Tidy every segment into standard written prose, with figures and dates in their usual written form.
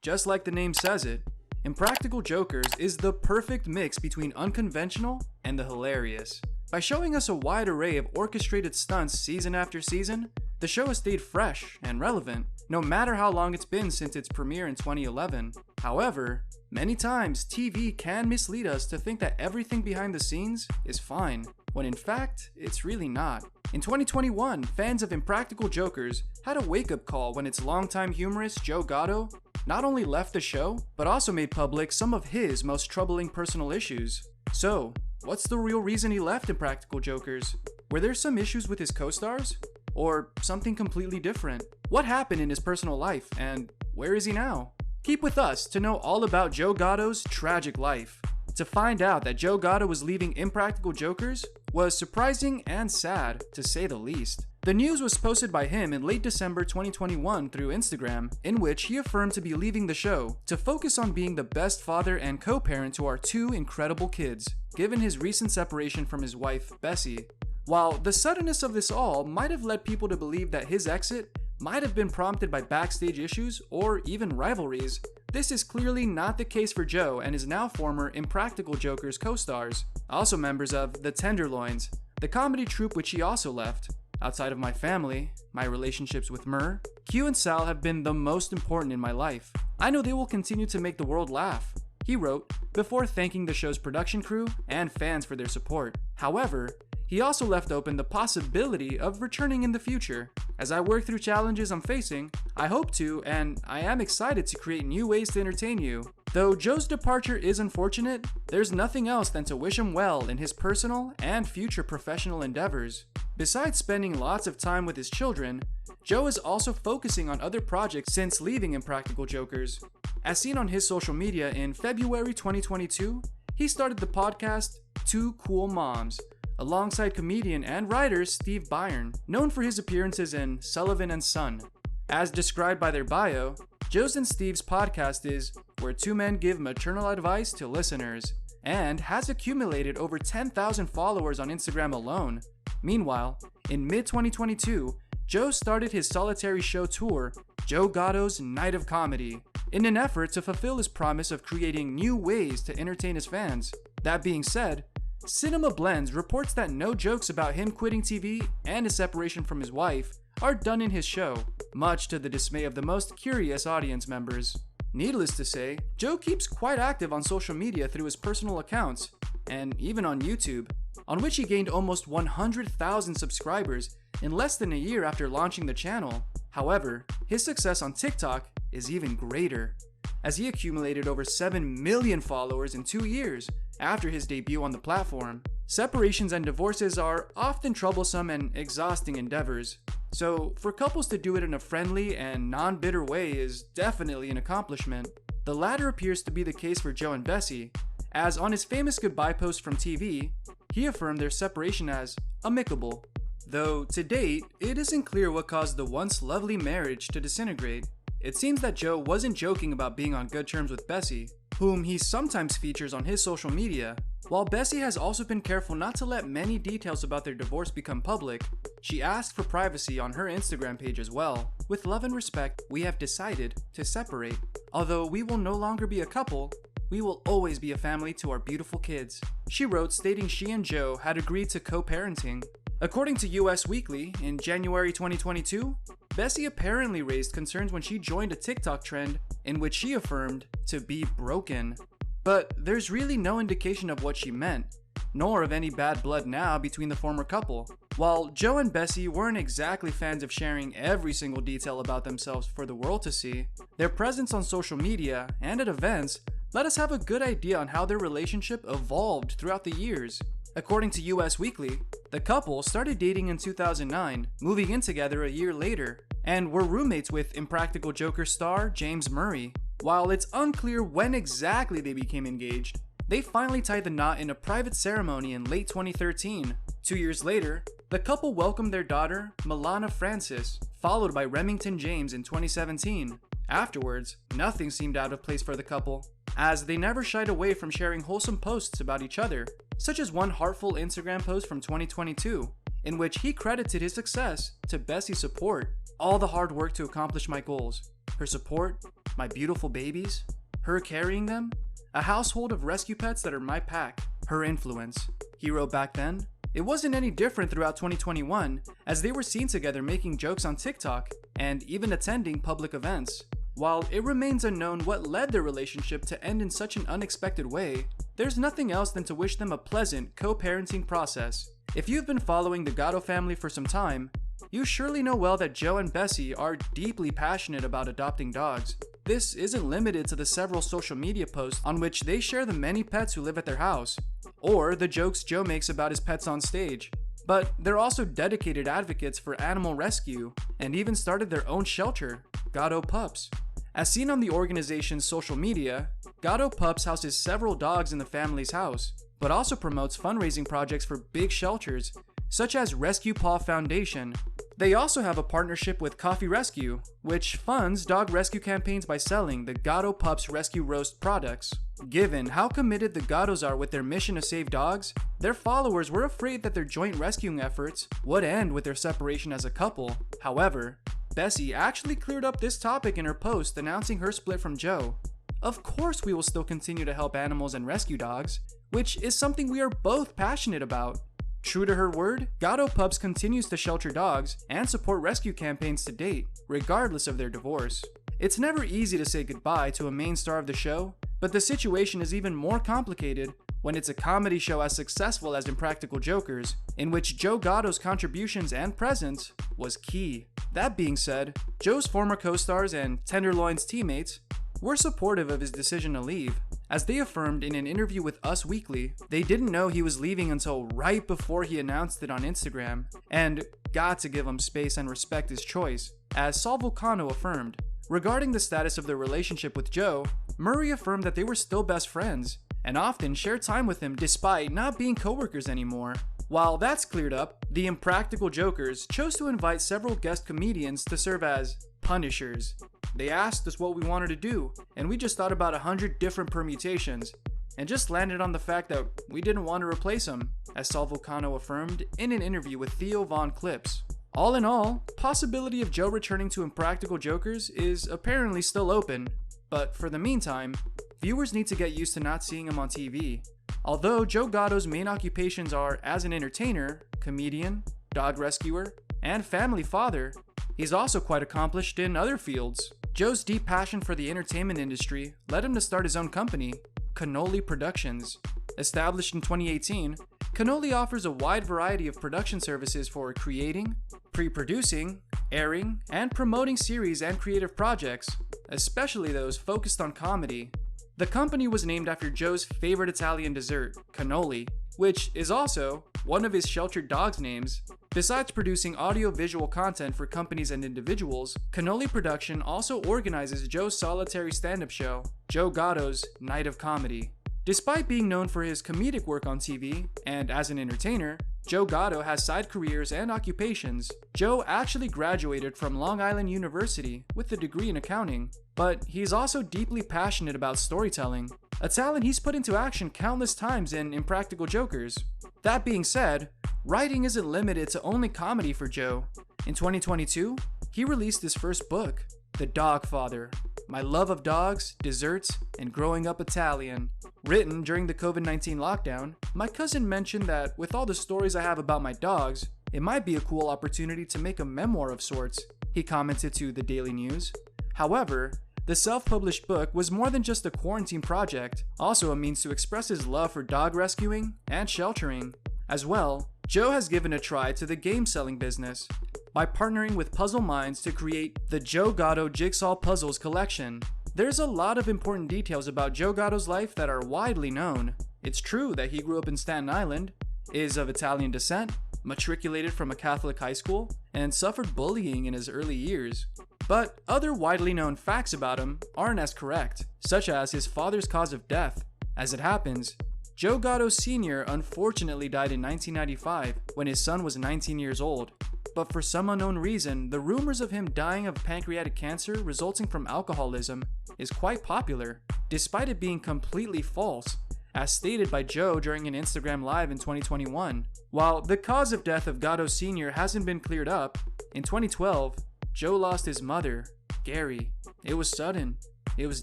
Just like the name says it, Impractical Jokers is the perfect mix between unconventional and the hilarious. By showing us a wide array of orchestrated stunts season after season, the show has stayed fresh and relevant, no matter how long it's been since its premiere in 2011. However, many times TV can mislead us to think that everything behind the scenes is fine, when in fact, it's really not. In 2021, fans of Impractical Jokers had a wake-up call when its longtime humorist Joe Gatto not only left the show, but also made public some of his most troubling personal issues. So, what's the real reason he left Impractical Jokers? Were there some issues with his co-stars? Or something completely different? What happened in his personal life, and where is he now? Keep with us to know all about Joe Gatto's tragic life. To find out that Joe Gatto was leaving Impractical Jokers was surprising and sad, to say the least. The news was posted by him in late December 2021 through Instagram, in which he affirmed to be leaving the show to focus on being the best father and co-parent to our two incredible kids, given his recent separation from his wife, Bessie. While the suddenness of this all might have led people to believe that his exit might have been prompted by backstage issues or even rivalries, this is clearly not the case for Joe and his now former Impractical Jokers co-stars, also members of The Tenderloins, the comedy troupe which he also left. Outside of my family, my relationships with Murr, Q and Sal have been the most important in my life. I know they will continue to make the world laugh, he wrote, before thanking the show's production crew and fans for their support. However, he also left open the possibility of returning in the future. As I work through challenges I'm facing, I hope to, and I am excited to create new ways to entertain you. Though Joe's departure is unfortunate, there's nothing else than to wish him well in his personal and future professional endeavors. Besides spending lots of time with his children, Joe is also focusing on other projects since leaving Impractical Jokers. As seen on his social media in February 2022, he started the podcast Two Cool Moms, alongside comedian and writer Steve Byrne, known for his appearances in Sullivan and Son. As described by their bio, Joe's and Steve's podcast is where two men give maternal advice to listeners, and has accumulated over 10,000 followers on Instagram alone. Meanwhile, in mid-2022, Joe started his solitary show tour, Joe Gatto's Night of Comedy, in an effort to fulfill his promise of creating new ways to entertain his fans. That being said, Cinema Blends reports that no jokes about him quitting TV and his separation from his wife are done in his show, much to the dismay of the most curious audience members. Needless to say, Joe keeps quite active on social media through his personal accounts, and even on YouTube, on which he gained almost 100,000 subscribers in less than a year after launching the channel. However, his success on TikTok is even greater, as he accumulated over 7 million followers in 2 years after his debut on the platform. Separations and divorces are often troublesome and exhausting endeavors, so for couples to do it in a friendly and non-bitter way is definitely an accomplishment. The latter appears to be the case for Joe and Bessie, as on his famous goodbye post from TV, he affirmed their separation as amicable. Though to date, it isn't clear what caused the once lovely marriage to disintegrate. It seems that Joe wasn't joking about being on good terms with Bessie, whom he sometimes features on his social media. While Bessie has also been careful not to let many details about their divorce become public, she asked for privacy on her Instagram page as well. With love and respect, we have decided to separate. Although we will no longer be a couple, we will always be a family to our beautiful kids, she wrote, stating she and Joe had agreed to co-parenting. According to US Weekly, in January 2022, Bessie apparently raised concerns when she joined a TikTok trend in which she affirmed to be broken. But there's really no indication of what she meant, nor of any bad blood now between the former couple. While Joe and Bessie weren't exactly fans of sharing every single detail about themselves for the world to see, their presence on social media and at events let us have a good idea on how their relationship evolved throughout the years. According to US Weekly, the couple started dating in 2009, moving in together a year later, and were roommates with Impractical Joker star James Murray. While it's unclear when exactly they became engaged, they finally tied the knot in a private ceremony in late 2013. 2 years later, the couple welcomed their daughter, Milana Francis, followed by Remington James in 2017. Afterwards, nothing seemed out of place for the couple, as they never shied away from sharing wholesome posts about each other, such as one heartful Instagram post from 2022, in which he credited his success to Bessie's support. All the hard work to accomplish my goals, her support, my beautiful babies, her carrying them, a household of rescue pets that are my pack, her influence. He wrote back then, it wasn't any different throughout 2021 as they were seen together making jokes on TikTok and even attending public events. While it remains unknown what led their relationship to end in such an unexpected way, there's nothing else than to wish them a pleasant co-parenting process. If you've been following the Gatto family for some time, you surely know well that Joe and Bessie are deeply passionate about adopting dogs. This isn't limited to the several social media posts on which they share the many pets who live at their house, or the jokes Joe makes about his pets on stage. But they're also dedicated advocates for animal rescue and even started their own shelter, Gatto Pups. As seen on the organization's social media, Gatto Pups houses several dogs in the family's house, but also promotes fundraising projects for big shelters, such as Rescue Paw Foundation. They also have a partnership with Coffee Rescue, which funds dog rescue campaigns by selling the Gatto Pups Rescue Roast products. Given how committed the Gattos are with their mission to save dogs, their followers were afraid that their joint rescuing efforts would end with their separation as a couple. However, Bessie actually cleared up this topic in her post announcing her split from Joe. Of course we will still continue to help animals and rescue dogs, which is something we are both passionate about. True to her word, Gatto Pups continues to shelter dogs and support rescue campaigns to date, regardless of their divorce. It's never easy to say goodbye to a main star of the show, but the situation is even more complicated when it's a comedy show as successful as Impractical Jokers, in which Joe Gatto's contributions and presence was key. That being said, Joe's former co-stars and Tenderloin's teammates were supportive of his decision to leave. As they affirmed in an interview with Us Weekly, they didn't know he was leaving until right before he announced it on Instagram, and got to give him space and respect his choice, as Saul Vulcano affirmed. Regarding the status of their relationship with Joe, Murray affirmed that they were still best friends, and often shared time with him despite not being co-workers anymore. While that's cleared up, the Impractical Jokers chose to invite several guest comedians to serve as punishers. They asked us what we wanted to do, and we just thought about 100 different permutations, and just landed on the fact that we didn't want to replace him, as Saul Vulcano affirmed in an interview with Theo Von Clips. All in all, possibility of Joe returning to Impractical Jokers is apparently still open, but for the meantime, viewers need to get used to not seeing him on TV. Although Joe Gatto's main occupations are as an entertainer, comedian, dog rescuer, and family father, he's also quite accomplished in other fields. Joe's deep passion for the entertainment industry led him to start his own company, Cannoli Productions. Established in 2018, Cannoli offers a wide variety of production services for creating, pre-producing, airing, and promoting series and creative projects, especially those focused on comedy. The company was named after Joe's favorite Italian dessert, cannoli, which is also one of his sheltered dog's names. Besides producing audio-visual content for companies and individuals, Cannoli Production also organizes Joe's solitary stand-up show, Joe Gatto's Night of Comedy. Despite being known for his comedic work on TV, and as an entertainer, Joe Gatto has side careers and occupations. Joe actually graduated from Long Island University with a degree in accounting, but he's also deeply passionate about storytelling, a talent he's put into action countless times in Impractical Jokers. That being said, writing isn't limited to only comedy for Joe. In 2022, he released his first book, The Dog Father: My Love of Dogs, Desserts, and Growing Up Italian. Written during the COVID-19 lockdown, my cousin mentioned that with all the stories I have about my dogs, it might be a cool opportunity to make a memoir of sorts, he commented to the Daily News. However, the self-published book was more than just a quarantine project, also a means to express his love for dog rescuing and sheltering. As well, Joe has given a try to the game-selling business by partnering with Puzzle Minds to create the Joe Gatto Jigsaw Puzzles collection. There's a lot of important details about Joe Gatto's life that are widely known. It's true that he grew up in Staten Island, is of Italian descent, matriculated from a Catholic high school, and suffered bullying in his early years. But other widely known facts about him aren't as correct, such as his father's cause of death. As it happens, Joe Gatto Sr. unfortunately died in 1995 when his son was 19 years old. But for some unknown reason, the rumors of him dying of pancreatic cancer resulting from alcoholism is quite popular, despite it being completely false, as stated by Joe during an Instagram Live in 2021. While the cause of death of Gatto Sr. hasn't been cleared up, in 2012, Joe lost his mother, Gary. It was sudden, It was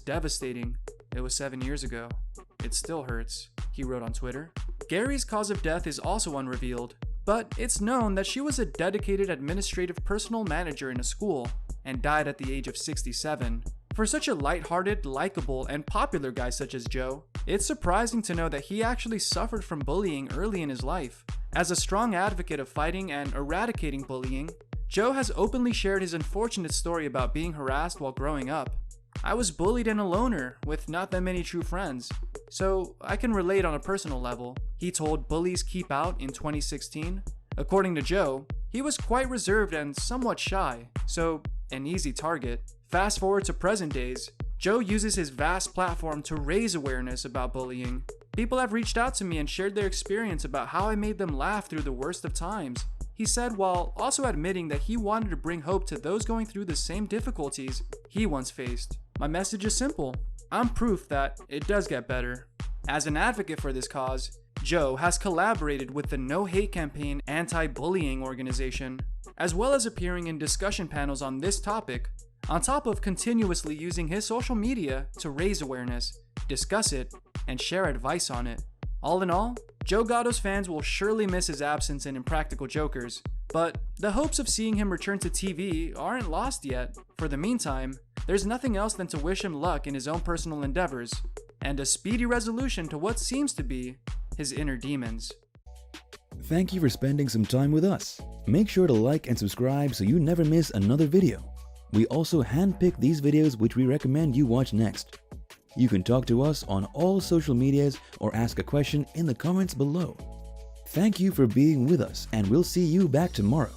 devastating. It was 7 years ago. It still hurts," he wrote on Twitter. Gary's cause of death is also unrevealed, but it's known that she was a dedicated administrative personal manager in a school and died at the age of 67. For such a lighthearted, likable, and popular guy such as Joe, it's surprising to know that he actually suffered from bullying early in his life. As a strong advocate of fighting and eradicating bullying, Joe has openly shared his unfortunate story about being harassed while growing up. "I was bullied and a loner with not that many true friends, so I can relate on a personal level," he told Bullies Keep Out in 2016. According to Joe, he was quite reserved and somewhat shy, so an easy target. Fast forward to present days, Joe uses his vast platform to raise awareness about bullying. "People have reached out to me and shared their experience about how I made them laugh through the worst of times," he said, while also admitting that he wanted to bring hope to those going through the same difficulties he once faced. "My message is simple. I'm proof that it does get better." As an advocate for this cause, Joe has collaborated with the No Hate Campaign anti-bullying organization, as well as appearing in discussion panels on this topic, on top of continuously using his social media to raise awareness, discuss it, and share advice on it. All in all, Joe Gatto's fans will surely miss his absence in Impractical Jokers, but the hopes of seeing him return to TV aren't lost yet. For the meantime, there's nothing else than to wish him luck in his own personal endeavors, and a speedy resolution to what seems to be his inner demons. Thank you for spending some time with us. Make sure to like and subscribe so you never miss another video. We also handpick these videos which we recommend you watch next. You can talk to us on all social medias or ask a question in the comments below. Thank you for being with us, and we'll see you back tomorrow.